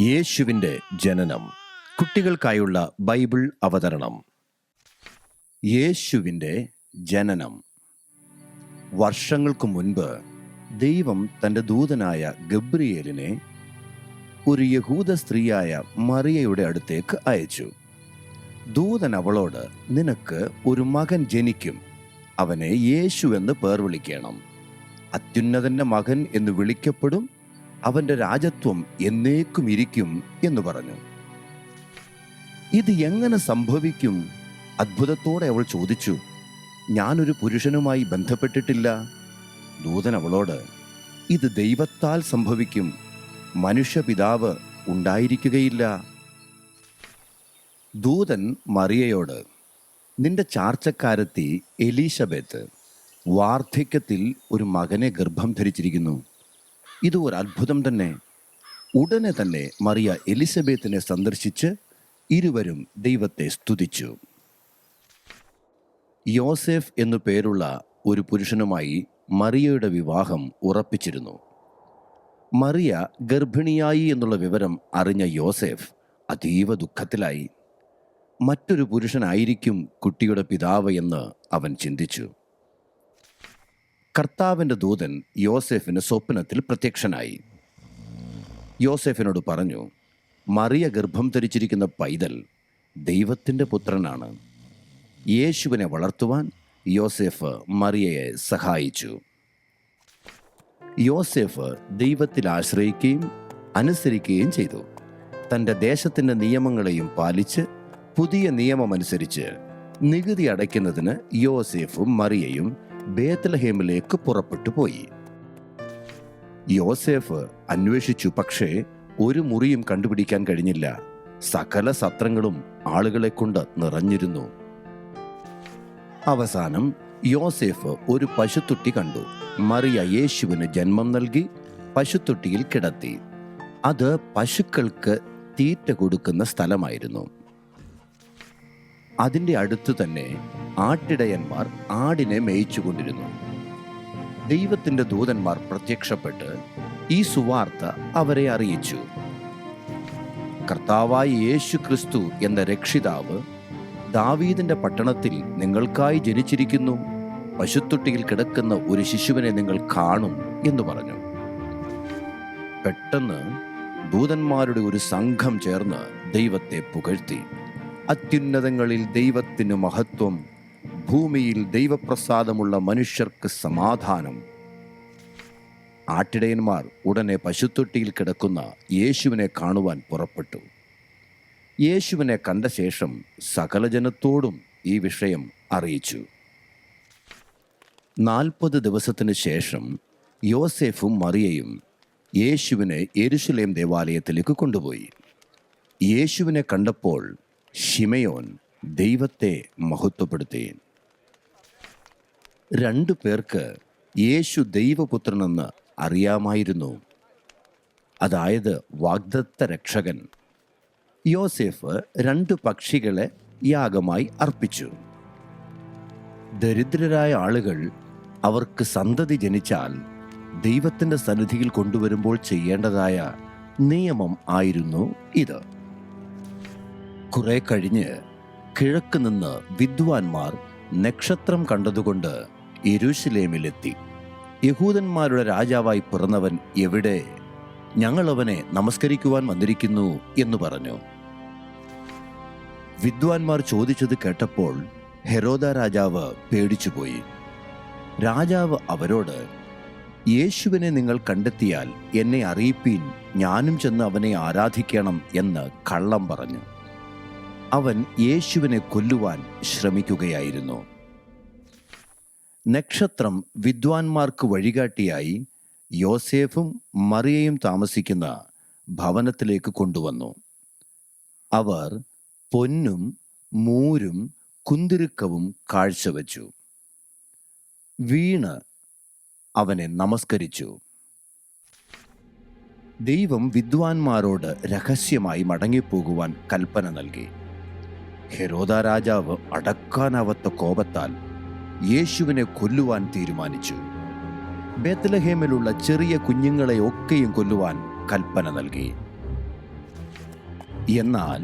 യേശുവിൻ്റെ ജനനം. കുട്ടികൾക്കായുള്ള ബൈബിൾ അവതരണം. യേശുവിൻ്റെ ജനനം. വർഷങ്ങൾക്ക് മുൻപ് ദൈവം തൻ്റെ ദൂതനായ ഗബ്രിയേലിനെ ഒരു യഹൂദ സ്ത്രീയായ മറിയയുടെ അടുത്തേക്ക് അയച്ചു. ദൂതൻ അവളോട്, നിനക്ക് ഒരു മകൻ ജനിക്കും, അവനെ യേശു എന്ന് പേർ വിളിക്കണം. അത്യുന്നതൻ്റെ മകൻ എന്ന് വിളിക്കപ്പെടും, അവൻ്റെ രാജത്വം എന്നേക്കും ഇരിക്കും എന്ന് പറഞ്ഞു. ഇത് എങ്ങനെ സംഭവിക്കും? അത്ഭുതത്തോടെ അവൾ ചോദിച്ചു. ഞാനൊരു പുരുഷനുമായി ബന്ധപ്പെട്ടിട്ടില്ല. ദൂതൻ അവളോട്, ഇത് ദൈവത്താൽ സംഭവിക്കും, മനുഷ്യപിതാവ് ഉണ്ടായിരിക്കുകയില്ല. ദൂതൻ മറിയയോട്, നിന്റെ ചാർച്ചക്കാരത്തി എലീശബെത്ത് വാർദ്ധക്യത്തിൽ ഒരു മകനെ ഗർഭം ധരിച്ചിരിക്കുന്നു. ഇത് ഒരു അത്ഭുതം തന്നെ. ഉടനെ തന്നെ മറിയ എലിസബത്തിനെ സന്ദർശിച്ച് ഇരുവരും ദൈവത്തെ സ്തുതിച്ചു. യോസേഫ് എന്നു പേരുള്ള ഒരു പുരുഷനുമായി മറിയയുടെ വിവാഹം ഉറപ്പിച്ചിരുന്നു. മറിയ ഗർഭിണിയായി എന്നുള്ള വിവരം അറിഞ്ഞ യോസേഫ് അതീവ ദുഃഖത്തിലായി. മറ്റൊരു പുരുഷനായിരിക്കും കുട്ടിയുടെ പിതാവ് എന്ന് അവൻ ചിന്തിച്ചു. കർത്താവിൻ്റെ ദൂതൻ യോസേഫിന് സ്വപ്നത്തിൽ പ്രത്യക്ഷനായി. യോസേഫിനോട് പറഞ്ഞു, മറിയ ഗർഭം ധരിച്ചിരിക്കുന്ന പൈതൽ ദൈവത്തിൻ്റെ പുത്രനാണ്. യേശുവിനെ വളർത്തുവാൻ യോസേഫ് മറിയയെ സഹായിച്ചു. യോസേഫ് ദൈവത്തിൽ ആശ്രയിക്കുകയും അനുസരിക്കുകയും ചെയ്തു. തൻ്റെ ദേശത്തിൻ്റെ നിയമങ്ങളെയും പാലിച്ച് പുതിയ നിയമമനുസരിച്ച് നികുതി അടയ്ക്കുന്നതിന് യോസേഫും മറിയയും ബേത്ലഹേമിലേക്ക് പുറപ്പെട്ടു പോയി. യോസേഫ് അന്വേഷിച്ചു, പക്ഷേ ഒരു മുറിയും കണ്ടുപിടിക്കാൻ കഴിഞ്ഞില്ല. സകല സത്രങ്ങളും ആളുകളെ കൊണ്ട് നിറഞ്ഞിരുന്നു. അവസാനം യോസേഫ് ഒരു പശുത്തൊട്ടി കണ്ടു. മറിയ യേശുവിന് ജന്മം നൽകി പശുത്തൊട്ടിയിൽ കിടത്തി. അത് പശുക്കൾക്ക് തീറ്റ കൊടുക്കുന്ന സ്ഥലമായിരുന്നു. അതിൻ്റെ അടുത്തു തന്നെ ആട്ടിടയന്മാർ ആടിനെ മേയിച്ചുകൊണ്ടിരുന്നു. ദൈവത്തിൻ്റെ ദൂതന്മാർ പ്രത്യക്ഷപ്പെട്ട് ഈ സുവാർത്ത അവരെ അറിയിച്ചു. കർത്താവായ യേശു ക്രിസ്തു എന്ന രക്ഷിതാവ് ദാവീദിന്റെ പട്ടണത്തിൽ നിങ്ങൾക്കായി ജനിച്ചിരിക്കുന്നു. പശുത്തൊട്ടിയിൽ കിടക്കുന്ന ഒരു ശിശുവിനെ നിങ്ങൾ കാണും എന്ന് പറഞ്ഞു. പെട്ടെന്ന് ദൂതന്മാരുടെ ഒരു സംഘം ചേർന്ന് ദൈവത്തെ പുകഴ്ത്തി. അത്യുന്നതങ്ങളിൽ ദൈവത്തിനു മഹത്വം, ഭൂമിയിൽ ദൈവപ്രസാദമുള്ള മനുഷ്യർക്ക് സമാധാനം. ആട്ടിടയന്മാർ ഉടനെ പശുത്തൊട്ടിയിൽ കിടക്കുന്ന യേശുവിനെ കാണുവാൻ പുറപ്പെട്ടു. യേശുവിനെ കണ്ട ശേഷം സകല ജനത്തോടും ഈ വിഷയം അറിയിച്ചു. 40 ദിവസത്തിനു ശേഷം യോസേഫും മറിയയും യേശുവിനെ യെരുശലേം ദേവാലയത്തിലേക്ക് കൊണ്ടുപോയി. യേശുവിനെ കണ്ടപ്പോൾ ശിമയോൻ ദൈവത്തെ മഹത്വപ്പെടുത്തി. 2 പേർക്ക് യേശു ദൈവപുത്രനെന്ന് അറിയാമായിരുന്നു, അതായത് വാഗ്ദത്ത രക്ഷകൻ. യോസേഫ് 2 പക്ഷികളെ യാഗമായി അർപ്പിച്ചു. ദരിദ്രരായ ആളുകൾ അവർക്ക് സന്തതി ജനിച്ചാൽ ദൈവത്തിൻ്റെ സന്നിധിയിൽ കൊണ്ടുവരുമ്പോൾ ചെയ്യേണ്ടതായ നിയമം ആയിരുന്നു ഇത്. കുറെ കഴിഞ്ഞ് കിഴക്ക് നിന്ന് വിദ്വാൻമാർ നക്ഷത്രം കണ്ടതുകൊണ്ട് യെരൂശലേമിലെത്തി. യഹൂദന്മാരുടെ രാജാവായി പിറന്നവൻ എവിടെ? ഞങ്ങൾ അവനെ നമസ്കരിക്കുവാൻ വന്നിരിക്കുന്നു എന്ന് പറഞ്ഞു. വിദ്വാൻമാർ ചോദിച്ചത് കേട്ടപ്പോൾ ഹെരോദ രാജാവ് പേടിച്ചുപോയി. രാജാവ് അവരോട്, യേശുവിനെ നിങ്ങൾ കണ്ടെത്തിയാൽ എന്നെ അറിയിപ്പീൻ, ഞാനും ചെന്ന് അവനെ ആരാധിക്കണം എന്ന് കള്ളം പറഞ്ഞു. അവൻ യേശുവിനെ കൊല്ലുവാൻ ശ്രമിക്കുകയായിരുന്നു. നക്ഷത്രം വിദ്വാൻമാർക്ക് വഴികാട്ടിയായി യോസേഫും മറിയയും താമസിക്കുന്ന ഭവനത്തിലേക്ക് കൊണ്ടുവന്നു. അവർ പൊന്നും മൂരും കുന്തിരുക്കവും കാഴ്ചവെച്ചു. വീണ് അവനെ നമസ്കരിച്ചു. ദൈവം വിദ്വാൻമാരോട് രഹസ്യമായി മടങ്ങിപ്പോകുവാൻ കൽപ്പന നൽകി. ഹെരോദ രാജാവ് അടക്കാനാവാത്ത കോപത്താൽ യേശുവിനെ കൊല്ലുവാൻ തീരുമാനിച്ചു. ബേത്ലഹേമിലുള്ള ചെറിയ കുഞ്ഞുങ്ങളെ ഒക്കെയും കൊല്ലുവാൻ കൽപ്പന നൽകി. എന്നാൽ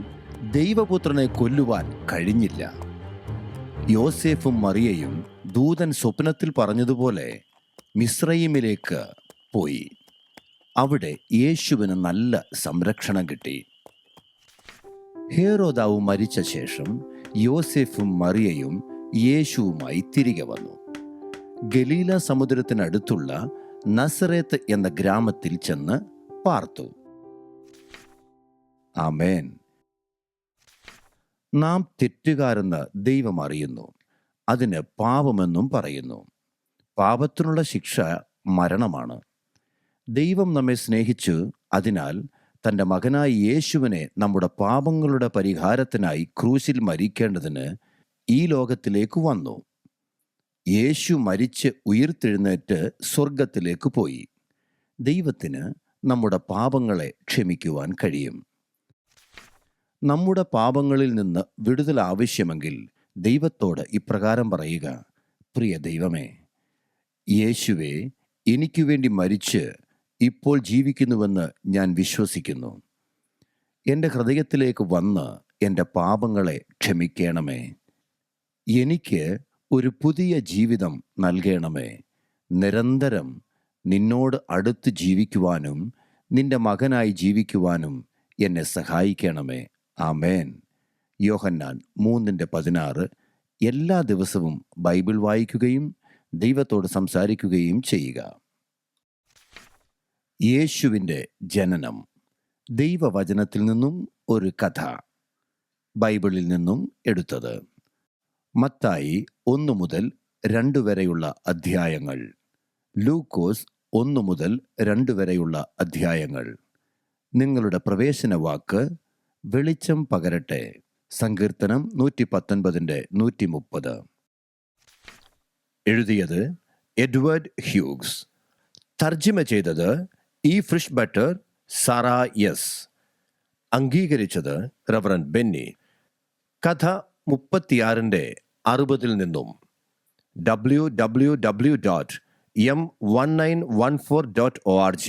ദൈവപുത്രനെ കൊല്ലുവാൻ കഴിഞ്ഞില്ല. യോസേഫും മറിയയും ദൂതൻ സ്വപ്നത്തിൽ പറഞ്ഞതുപോലെ മിസ്രയീമിലേക്ക് പോയി. അവിടെ യേശുവിന് നല്ല സംരക്ഷണം കിട്ടി. ഹേരോദാവ് മരിച്ച ശേഷം യോസേഫും മറിയയും യേശുവുമായി തിരികെ വന്നു. ഗലീല സമുദ്രത്തിനടുത്തുള്ള നസറേത്ത് എന്ന ഗ്രാമത്തിൽ ചെന്ന് പാർത്തു. ആമേൻ. നാം തെറ്റുകാരെന്ന് ദൈവം അറിയുന്നു. അതിന് പാപമെന്നും പറയുന്നു. പാപത്തിനുള്ള ശിക്ഷ മരണമാണ്. ദൈവം നമ്മെ സ്നേഹിച്ചു, അതിനാൽ തൻ്റെ മകനായ യേശുവിനെ നമ്മുടെ പാപങ്ങളുടെ പരിഹാരത്തിനായി ക്രൂശിൽ മരിക്കേണ്ടതിന് ഈ ലോകത്തിലേക്ക് വന്നു. യേശു മരിച്ച് ഉയിർത്തെഴുന്നേറ്റ് സ്വർഗത്തിലേക്ക് പോയി. ദൈവത്തിന് നമ്മുടെ പാപങ്ങളെ ക്ഷമിക്കുവാൻ കഴിയും. നമ്മുടെ പാപങ്ങളിൽ നിന്ന് വിടുതൽ ആവശ്യമെങ്കിൽ ദൈവത്തോട് ഇപ്രകാരം പറയുക: പ്രിയ ദൈവമേ, യേശുവേ, എനിക്കു വേണ്ടി മരിച്ച് ഇപ്പോൾ ജീവിക്കുന്നുവെന്ന് ഞാൻ വിശ്വസിക്കുന്നു. എൻ്റെ ഹൃദയത്തിലേക്ക് വന്ന് എൻ്റെ പാപങ്ങളെ ക്ഷമിക്കണമേ. എനിക്ക് ഒരു പുതിയ ജീവിതം നൽകണമേ. നിരന്തരം നിന്നോട് അടുത്ത് ജീവിക്കുവാനും നിന്റെ മകനായി ജീവിക്കുവാനും എന്നെ സഹായിക്കണമേ. ആമേൻ. യോഹന്നാൻ 3:16. എല്ലാ ദിവസവും ബൈബിൾ വായിക്കുകയും ദൈവത്തോട് സംസാരിക്കുകയും ചെയ്യുക. യേശുവിൻ്റെ ജനനം. ദൈവവചനത്തിൽ നിന്നും ഒരു കഥ. ബൈബിളിൽ നിന്നും എടുത്തത്. മത്തായി 1 മുതൽ 2 വരെയുള്ള അധ്യായങ്ങൾ. ലൂക്കോസ് 1 മുതൽ 2 വരെയുള്ള അധ്യായങ്ങൾ. നിങ്ങളുടെ പ്രവേശന വാക്ക് വെളിച്ചം പകരട്ടെ. സങ്കീർത്തനം 119:130. എഴുതിയത് എഡ്വേർഡ് ഹ്യൂഗ്സ്. തർജ്ജിമ ചെയ്തത് ഇ ഫ്രിഷ് ബട്ടർ, സാറ എസ്. അംഗീകരിച്ചത് റവറൻഡ് ബെന്നി. കഥ 36:60 നിന്നും. www.m1914.org